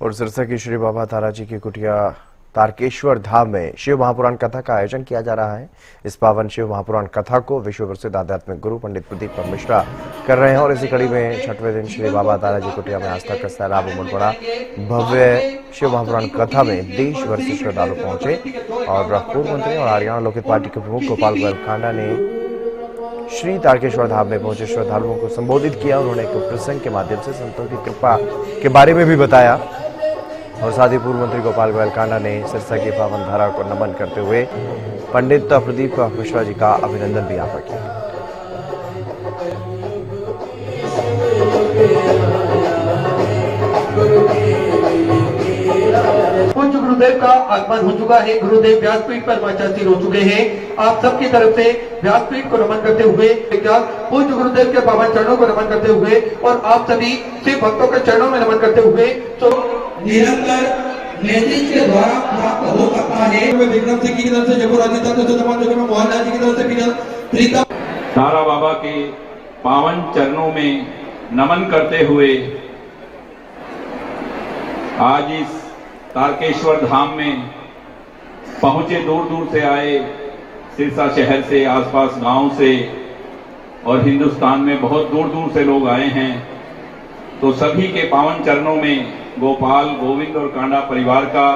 और सिरसा की श्री बाबा ताराजी की कुटिया तारकेश्वर धाम में शिव महापुराण कथा का आयोजन किया जा रहा है। इस पावन शिव महापुराण कथा को विश्व प्रसिद्ध आध्यात्मिक गुरु पंडित प्रदीप मिश्रा कर रहे हैं और इसी कड़ी में 6वें दिन श्री बाबा ताराजी कुटिया में आस्था का सैलाब उमड़ पड़ा। भव्य शिव महापुराण कथा में देश भर से श्रद्धालु पहुंचे और पूर्व मंत्री और हरियाणा लोकहित पार्टी के प्रमुख गोपाल गोयल कांडा ने श्री तारकेश्वर धाम में पहुंचे श्रद्धालुओं को संबोधित किया। उन्होंने एक प्रसंग के माध्यम से संतों की कृपा के बारे में भी बताया और साथ ही पूर्व मंत्री गोपाल गोयल कांडा ने सिरसा की पावन धारा को नमन करते हुए पंडित प्रदीप मिश्रा जी का अभिनंदन भी यहाँ किया। पूज्य गुरुदेव का आगमन हो चुका है। गुरुदेव व्यासपीठ पर वाचासीन हो चुके हैं। आप सबकी तरफ से व्यासपीठ को नमन करते हुए पूज्य गुरुदेव के पावन चरणों को नमन करते हुए और आप सभी शिव भक्तों के चरणों में नमन करते हुए तो निरंतर मैसेज के द्वारा प्राप्त हो सकता है। विक्रम सिंह की तरफ से जयपुर राजस्थान मोहनलाल जी की तरफ से प्रीतम तारा बाबा के पावन चरणों में नमन करते हुए आज इस तारकेश्वर धाम में पहुंचे। दूर दूर से आए, सिरसा शहर से, आसपास गांव से और हिंदुस्तान में बहुत दूर दूर से लोग आए हैं। तो सभी के पावन चरणों में गोपाल, गोविंद और कांडा परिवार का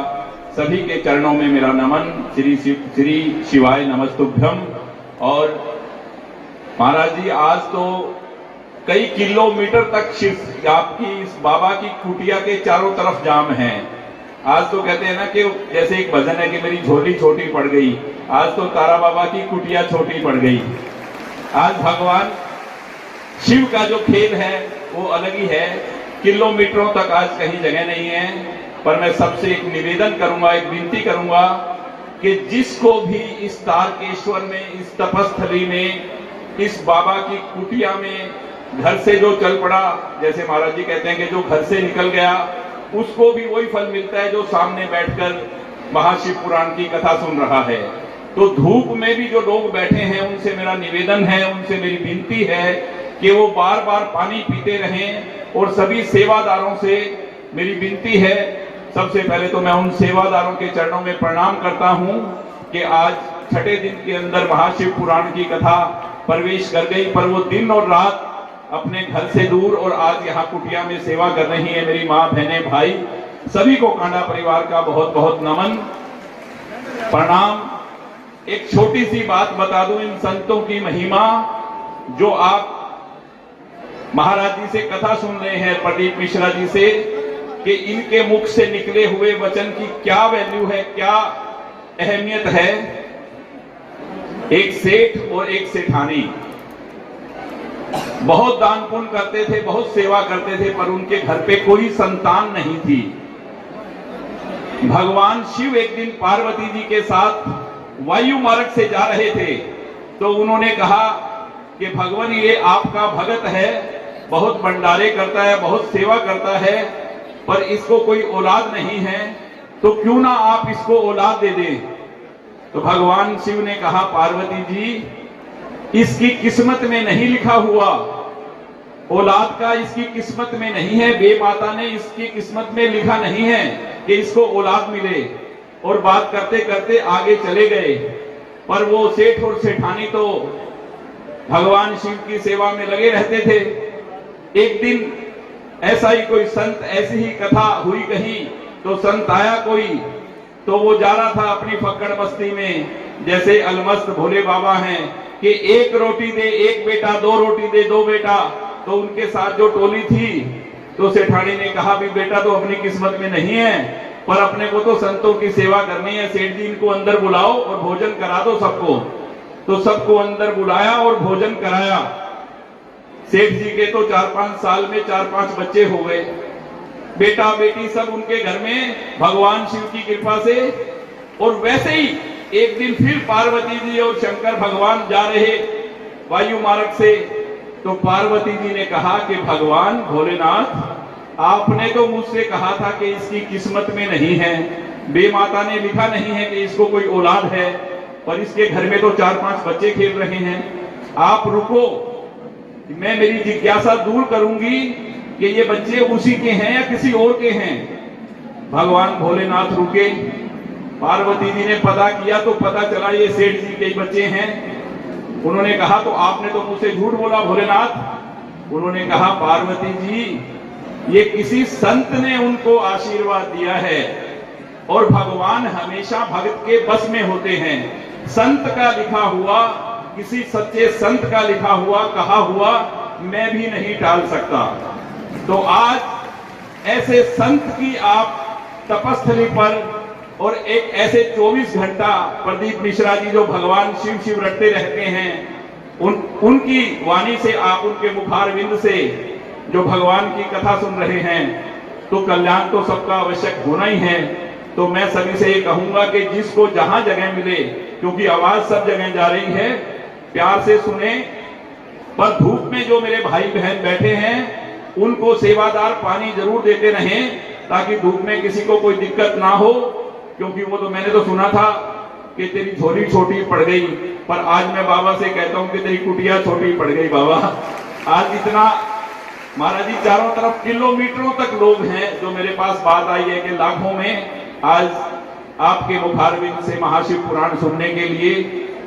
सभी के चरणों में मेरा नमन। श्री शिवाय नमस्तुभ्यम। और महाराज जी, आज तो कई किलोमीटर तक आपकी इस बाबा की कुटिया के चारों तरफ जाम है। आज तो कहते हैं ना कि जैसे एक भजन है कि मेरी झोली छोटी पड़ गई, आज तो तारा बाबा की कुटिया छोटी पड़ गई। आज भगवान शिव का जो खेल है वो अलग ही है। किलोमीटरों तक आज कहीं जगह नहीं है। पर मैं सबसे एक निवेदन करूंगा, एक विनती करूंगा कि जिसको भी इस तारकेश्वर में, इस तपस्थली में, इस बाबा की कुटिया में घर से जो चल पड़ा, जैसे महाराज जी कहते हैं कि जो घर से निकल गया उसको भी वही फल मिलता है जो सामने बैठकर महाशिव पुराण की कथा सुन रहा है। तो धूप में भी जो लोग बैठे हैं उनसे मेरा निवेदन है, उनसे मेरी विनती है कि वो बार बार पानी पीते रहें। और सभी सेवादारों से मेरी विनती है, सबसे पहले तो मैं उन सेवादारों के चरणों में प्रणाम करता हूं कि आज 6ठे दिन के अंदर महाशिव पुराण की कथा प्रवेश कर गई, पर वो दिन और रात अपने घर से दूर और आज यहाँ कुटिया में सेवा कर रही है। मेरी माँ, बहने, भाई सभी को कांडा परिवार का बहुत बहुत नमन, प्रणाम। एक छोटी सी बात बता दूं, इन संतों की महिमा जो आप महाराज जी से कथा सुन रहे हैं, प्रदीप मिश्रा जी से, कि इनके मुख से निकले हुए वचन की क्या वैल्यू है, क्या अहमियत है। एक सेठ और एक सेठानी बहुत दान पुण्य करते थे, बहुत सेवा करते थे, पर उनके घर पे कोई संतान नहीं थी। भगवान शिव एक दिन पार्वती जी के साथ वायु मार्ग से जा रहे थे, तो उन्होंने कहा कि भगवान ये आपका भगत है, बहुत भंडारे करता है, बहुत सेवा करता है, पर इसको कोई औलाद नहीं है, तो क्यों ना आप इसको औलाद दे दें। तो भगवान शिव ने कहा, पार्वती जी इसकी किस्मत में नहीं लिखा हुआ, औलाद का इसकी किस्मत में नहीं है, बे माता ने इसकी किस्मत में लिखा नहीं है कि इसको औलाद मिले। और बात करते करते आगे चले गए, पर वो सेठ और सेठानी तो भगवान शिव की सेवा में लगे रहते थे। एक दिन ऐसा ही कोई संत, ऐसी ही कथा हुई कहीं, तो संत आया कोई, तो वो जा रहा था अपनी फक्कड़ बस्ती में, जैसे अलमस्त भोले बाबा हैं कि एक रोटी दे एक बेटा, दो रोटी दे दो बेटा। तो उनके साथ जो टोली थी, तो सेठानी ने कहा भी बेटा तो अपनी किस्मत में नहीं है, पर अपने को तो संतों की सेवा करनी है। सेठ जी इनको अंदर बुलाओ और भोजन करा दो सबको। तो सबको अंदर बुलाया और भोजन कराया। सेठ जी के तो 4-5 साल में 4-5 बच्चे हो गए, बेटा बेटी सब उनके घर में, भगवान शिव की कृपा से। और वैसे ही एक दिन फिर पार्वती जी और शंकर भगवान जा रहे वायु मार्ग से, तो पार्वती जी ने कहा कि भगवान भोलेनाथ, आपने तो मुझसे कहा था कि इसकी किस्मत में नहीं है, बे माता ने लिखा नहीं है कि इसको कोई औलाद है, पर इसके घर में तो 4-5 बच्चे खेल रहे हैं। आप रुको, मैं मेरी जिज्ञासा दूर करूंगी कि ये बच्चे उसी के हैं या किसी और के हैं। भगवान भोलेनाथ रुके। पार्वती जी ने पता किया तो पता चला ये सेठ जी के ही बच्चे हैं। उन्होंने कहा तो आपने तो मुझसे झूठ बोला भोलेनाथ। उन्होंने कहा पार्वती जी ये किसी संत ने उनको आशीर्वाद दिया है और भगवान हमेशा भक्त के बस में होते हैं। संत का लिखा हुआ, किसी सच्चे संत का लिखा हुआ, कहा हुआ मैं भी नहीं टाल सकता। तो आज ऐसे संत की आप तपस्थली पर और एक ऐसे 24 घंटा प्रदीप मिश्रा जी जो भगवान शिव शिव रटते रहते हैं, उनकी वाणी से आप उनके मुखारविंद से जो भगवान की कथा सुन रहे हैं, तो कल्याण तो सबका आवश्यक होना ही है। तो मैं सभी से ये कहूंगा कि जिसको जहां जगह मिले, क्योंकि आवाज सब जगह जा रही है, प्यार से सुने। पर धूप में जो मेरे भाई बहन बैठे हैं उनको सेवादार पानी जरूर देते रहें ताकि धूप में किसी को कोई दिक्कत ना हो। क्योंकि वो तो मैंने तो सुना था कि तेरी झोली छोटी पड़ गई, पर आज मैं बाबा से कहता हूं कि तेरी कुटिया छोटी पड़ गई बाबा। आज इतना महाराज जी चारों तरफ किलोमीटरों तक लोग हैं। जो मेरे पास बात आई है कि लाखों में आज आपके मुखारविंद से महाशिव पुराण सुनने के लिए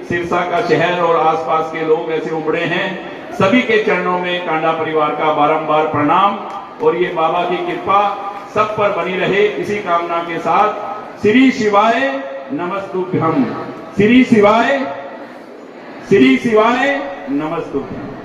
सिरसा का शहर और आसपास के लोग ऐसे उमड़े हैं। सभी के चरणों में कांडा परिवार का बारंबार प्रणाम और ये बाबा की कृपा सब पर बनी रहे, इसी कामना के साथ श्री शिवाय नमस्तुभ्यम। श्री शिवाय नमस्तुभ्यम।